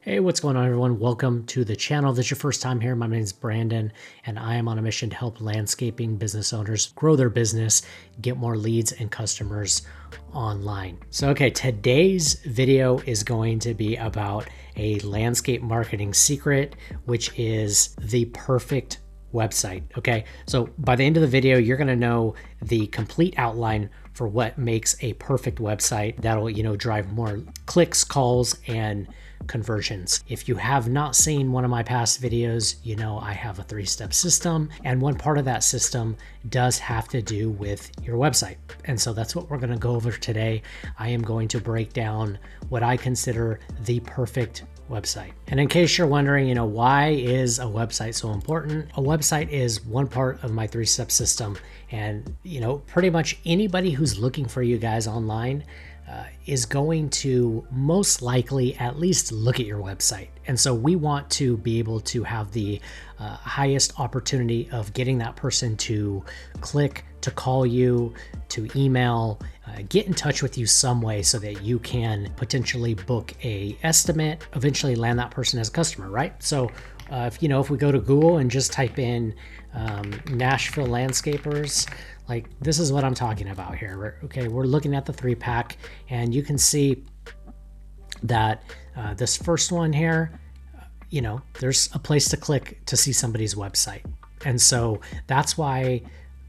Hey, what's going on, everyone? Welcome to the channel. If this is your first time here, my name is Brandon, and I am on a mission to help landscaping business owners grow their business, get more leads and customers online. So, okay, today's video is going to be about a landscape marketing secret, which is the perfect website. Okay, so by the end of the video, you're going to know the complete outline for what makes a perfect website that'll, drive more clicks, calls, and conversions. If you have not seen one of my past videos, you know I have a 3-step system, and one part of that system does have to do with your website. And so that's what we're going to go over today. I am going to break down what I consider the perfect website. And in case you're wondering, why is a website so important? A website is one part of my 3-step system. And, pretty much anybody who's looking for you guys online is going to most likely at least look at your website. And so we want to be able to have the highest opportunity of getting that person to click, to call you, to email, get in touch with you some way so that you can potentially book a estimate, eventually land that person as a customer, right? So if we go to Google and just type in Nashville landscapers, like this is what I'm talking about here. Okay, we're looking at the 3-pack, and you can see that this first one here, there's a place to click to see somebody's website. And so that's why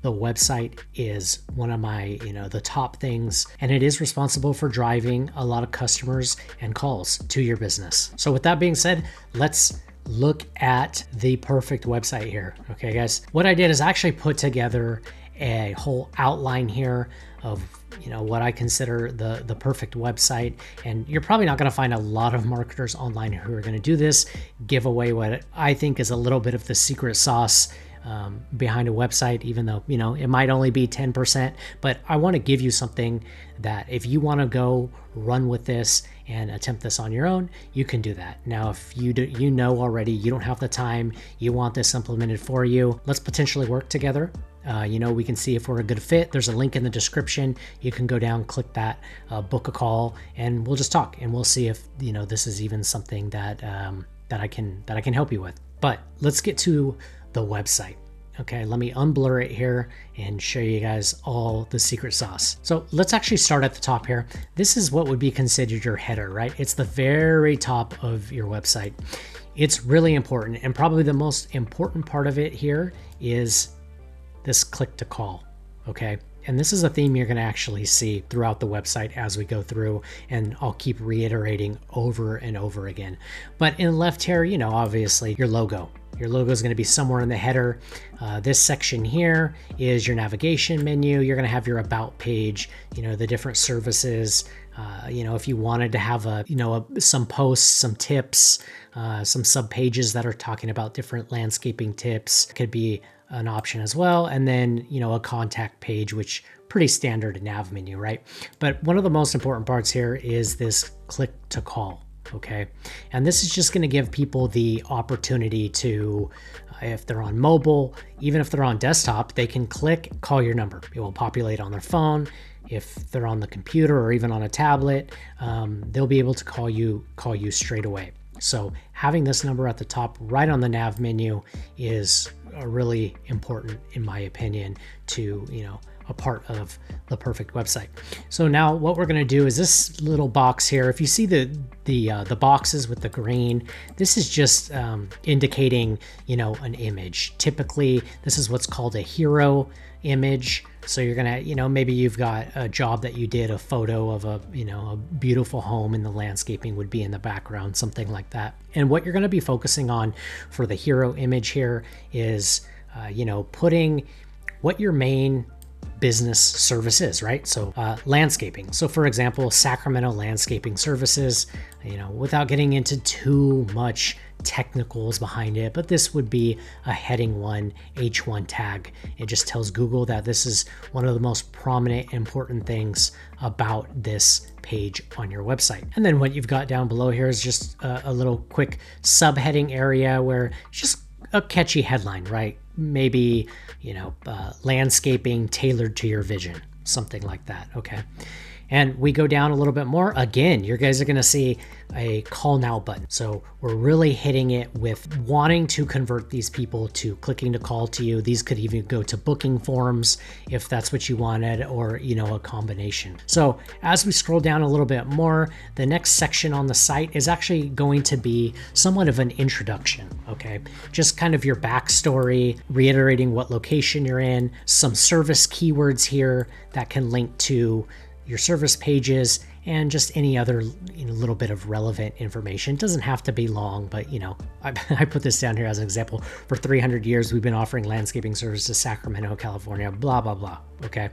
the website is one of my, the top things, and it is responsible for driving a lot of customers and calls to your business. So with that being said, let's look at the perfect website here. Okay, guys, what I did is actually put together a whole outline here of what I consider the perfect website. And you're probably not going to find a lot of marketers online who are going to do this, give away what I think is a little bit of the secret sauce behind a website, even though it might only be 10%. But I want to give you something that if you want to go run with this and attempt this on your own, you can do that. Now, if you already, you don't have the time, you want this implemented for you, let's potentially work together. We can see if we're a good fit. There's a link in the description. You can go down, click that, book a call, and we'll just talk, and we'll see if this is even something that that I can help you with. But let's get to the website. Okay, let me unblur it here and show you guys all the secret sauce. So let's actually start at the top here. This is what would be considered your header, right? It's the very top of your website. It's really important, and probably the most important part of it here is this click to call. Okay, and this is a theme you're going to actually see throughout the website as we go through, and I'll keep reiterating over and over again. But in left here, obviously your logo. Your logo is going to be somewhere in the header. This section here is your navigation menu. You're going to have your about page, the different services. If you wanted to have some posts, some tips, some sub pages that are talking about different landscaping tips could be an option as well. And then, a contact page, which pretty standard nav menu, right? But one of the most important parts here is this click to call. Okay, and this is just going to give people the opportunity to, if they're on mobile, even if they're on desktop, they can click, call your number. It will populate on their phone. If they're on the computer or even on a tablet, they'll be able to call you straight away. So having this number at the top right on the nav menu is really important, in my opinion, to a part of the perfect website. So now what we're going to do is this little box here. If you see the boxes with the green, this is just indicating an image. Typically, this is what's called a hero image. So you're gonna, maybe you've got a job that you did, a photo of a beautiful home, and the landscaping would be in the background, something like that. And what you're gonna be focusing on for the hero image here is, putting what your main business service is, right? So landscaping. So for example, Sacramento Landscaping Services, without getting into too much technicals behind it, but this would be a heading 1 H1 tag. It just tells Google that this is one of the most prominent, important things about this page on your website. And then what you've got down below here is just a little quick subheading area where it's just a catchy headline, right? Maybe, landscaping tailored to your vision, something like that. Okay. And we go down a little bit more. Again, you guys are going to see a call now button. So we're really hitting it with wanting to convert these people to clicking to call to you. These could even go to booking forms if that's what you wanted, or, a combination. So as we scroll down a little bit more, the next section on the site is actually going to be somewhat of an introduction. Okay. Just kind of your backstory, reiterating what location you're in, some service keywords here that can link to your service pages, and just any other little bit of relevant information. It doesn't have to be long, but I put this down here as an example. For 300 years, we've been offering landscaping services to Sacramento, California, blah, blah, blah. Okay.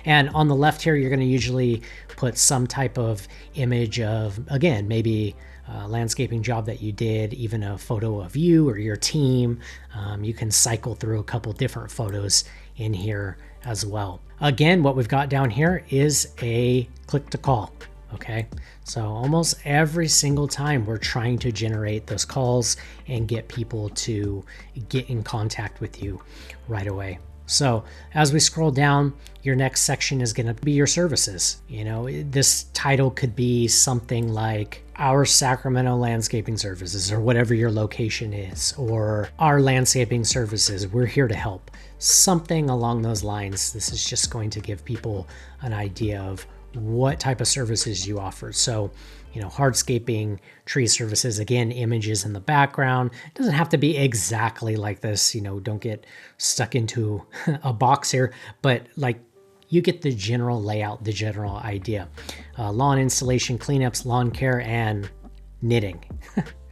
And on the left here, you're going to usually put some type of image of, again, maybe a landscaping job that you did, even a photo of you or your team. You can cycle through a couple different photos in here as well. Again, what we've got down here is a click to call. Okay, so almost every single time we're trying to generate those calls and get people to get in contact with you right away. So as we scroll down, your next section is going to be your services. This title could be something like our Sacramento landscaping services, or whatever your location is, or our landscaping services, we're here to help. Something along those lines. This is just going to give people an idea of what type of services you offer. So, hardscaping, tree services, again, images in the background. It doesn't have to be exactly like this, don't get stuck into a box here, but you get the general layout, the general idea. Lawn installation, cleanups, lawn care, and knitting.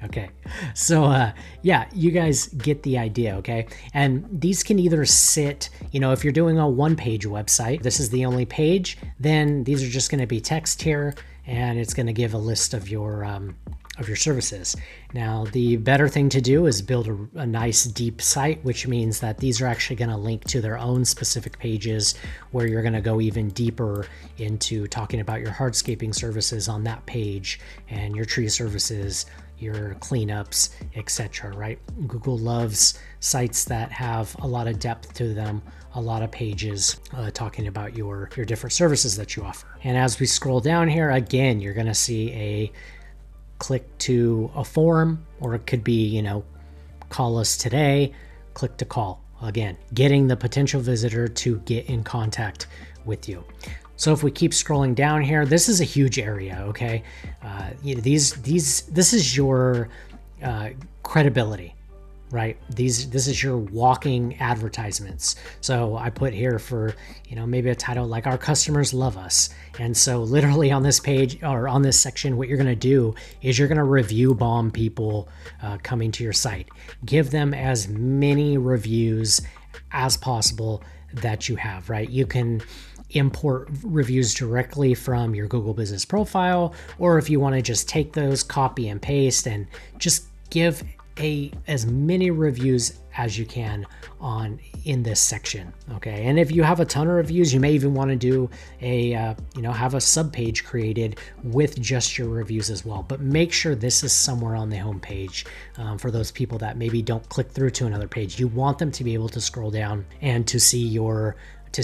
Okay. So, you guys get the idea. Okay. And these can either sit, if you're doing a one-page website, this is the only page, then these are just going to be text here, and it's going to give a list of your services. Now, the better thing to do is build a nice deep site, which means that these are actually going to link to their own specific pages, where you're going to go even deeper into talking about your hardscaping services on that page, and your tree services, your cleanups, etc. Right? Google loves sites that have a lot of depth to them, a lot of pages talking about your different services that you offer. And as we scroll down here, again, you're going to see a click to a form, or it could be, call us today, click to call. Again, getting the potential visitor to get in contact with you. So if we keep scrolling down here, this is a huge area. Okay. This is your credibility, right? This is your walking advertisements. So I put here for, maybe a title like "Our customers love us." And so literally on this page, or on this section, what you're going to do is you're going to review bomb people coming to your site. Give them as many reviews as possible that you have, right? You can import reviews directly from your Google Business Profile, or if you want to just take those, copy and paste, and just give as many reviews as you can in this section. Okay. And if you have a ton of reviews, you may even want to do have a sub page created with just your reviews as well. But make sure this is somewhere on the home page for those people that maybe don't click through to another page. You want them to be able to scroll down and to see your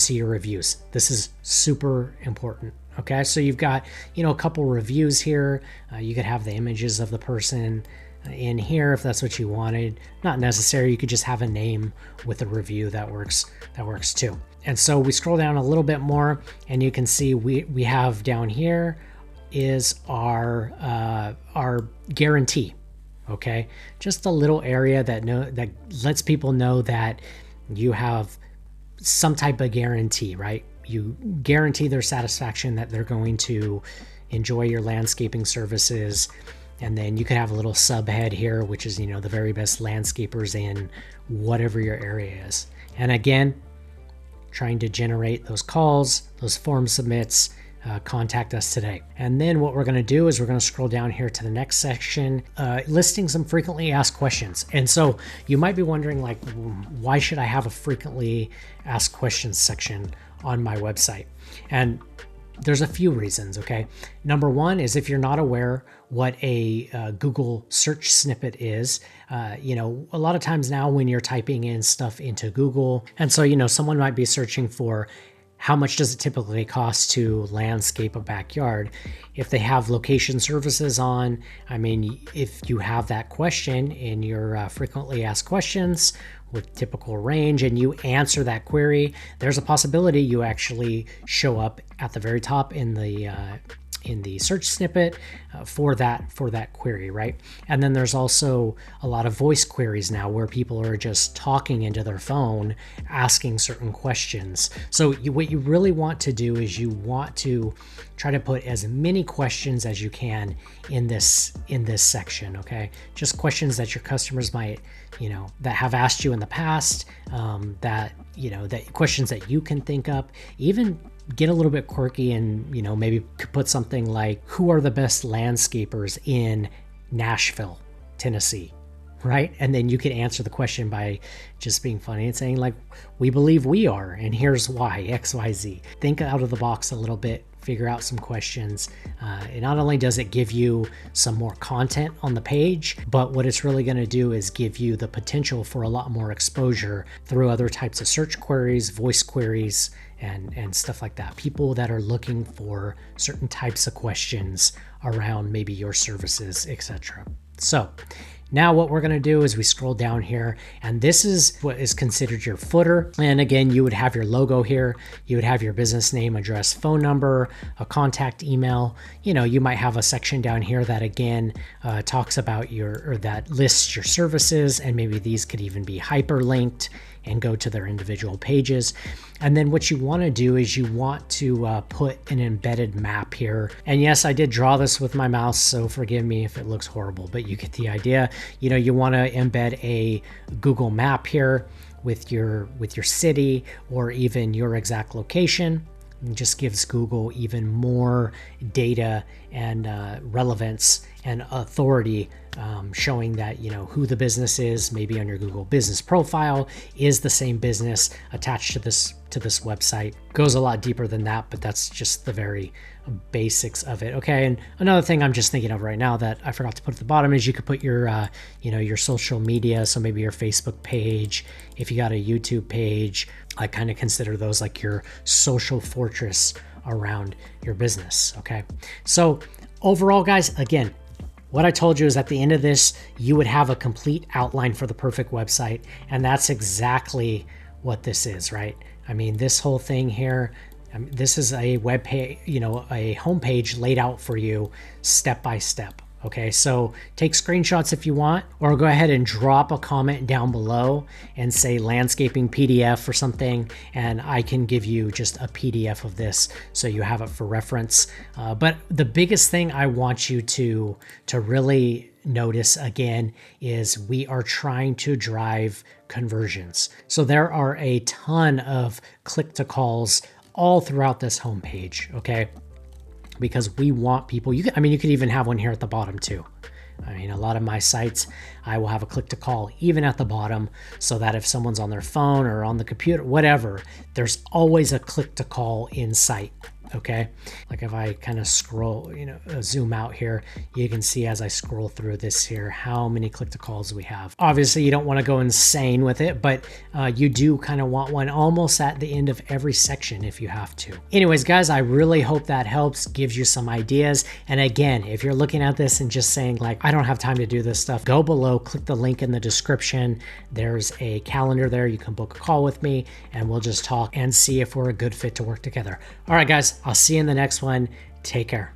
reviews. This is super important. Okay. So you've got, a couple reviews here. You could have the images of the person in here if that's what you wanted. Not necessary. You could just have a name with a review. That works too. And so we scroll down a little bit more, and you can see we have down here is our guarantee. Okay. Just a little area that lets people know that you have some type of guarantee, right? You guarantee their satisfaction, that they're going to enjoy your landscaping services. And then you could have a little subhead here, which is, the very best landscapers in whatever your area is. And again, trying to generate those calls, those form submits, contact us today. And then what we're going to do is we're going to scroll down here to the next section, listing some frequently asked questions. And so you might be wondering, why should I have a frequently asked questions section on my website? And there's a few reasons. Okay. Number one is, if you're not aware what a Google search snippet is, a lot of times now when you're typing in stuff into Google, and so, someone might be searching for how much does it typically cost to landscape a backyard? If they have location services on, I mean, if you have that question in your frequently asked questions with typical range and you answer that query, there's a possibility you actually show up at the very top in the search snippet for that query, right? And then there's also a lot of voice queries now where people are just talking into their phone, asking certain questions. So what you really want to do is you want to try to put as many questions as you can in this section, okay? Just questions that your customers might, that have asked you in the past, that questions that you can think up. Even get a little bit quirky and, maybe put something like, who are the best landscapers in Nashville, Tennessee, right? And then you can answer the question by just being funny and saying like, we believe we are, and here's why, X, Y, Z. Think out of the box a little bit, figure out some questions. And not only does it give you some more content on the page, but what it's really going to do is give you the potential for a lot more exposure through other types of search queries, voice queries, and stuff like that. People that are looking for certain types of questions around maybe your services, etc. So now what we're going to do is we scroll down here, and this is what is considered your footer. And again, you would have your logo here. You would have your business name, address, phone number, a contact email. You might have a section down here that again talks about that lists your services, and maybe these could even be hyperlinked and go to their individual pages. And then what you want to do is you want to put an embedded map here. And yes, I did draw this with my mouse, so forgive me if it looks horrible, but you get the idea. You want to embed a Google map here with your city or even your exact location. It just gives Google even more data and relevance and authority, showing that who the business is. Maybe on your Google business profile is the same business attached to this website. Goes a lot deeper than that, but that's just the very basics of it. Okay, and another thing I'm just thinking of right now that I forgot to put at the bottom is you could put your your social media. So maybe your Facebook page, if you got a YouTube page. I kind of consider those like your social fortress around your business. Okay, so overall, guys, again, what I told you is at the end of this, you would have a complete outline for the perfect website. And that's exactly what this is, right? I mean, this whole thing here, this is a web page, a homepage laid out for you step by step. Okay, so take screenshots if you want, or go ahead and drop a comment down below and say landscaping PDF or something, and I can give you just a PDF of this so you have it for reference. But the biggest thing I want you to really notice again is we are trying to drive conversions. So there are a ton of click to calls all throughout this homepage, okay? Because we want people, you could even have one here at the bottom too. I mean, a lot of my sites, I will have a click to call even at the bottom so that if someone's on their phone or on the computer, whatever, there's always a click to call in sight. Okay, like if I kind of scroll, zoom out here, you can see as I scroll through this here how many click to calls we have. Obviously, you don't want to go insane with it, but you do kind of want one almost at the end of every section if you have to. Anyways, guys, I really hope that helps, gives you some ideas. And again, if you're looking at this and just saying like, I don't have time to do this stuff, go below, click the link in the description. There's a calendar there. You can book a call with me and we'll just talk and see if we're a good fit to work together. All right, guys. I'll see you in the next one. Take care.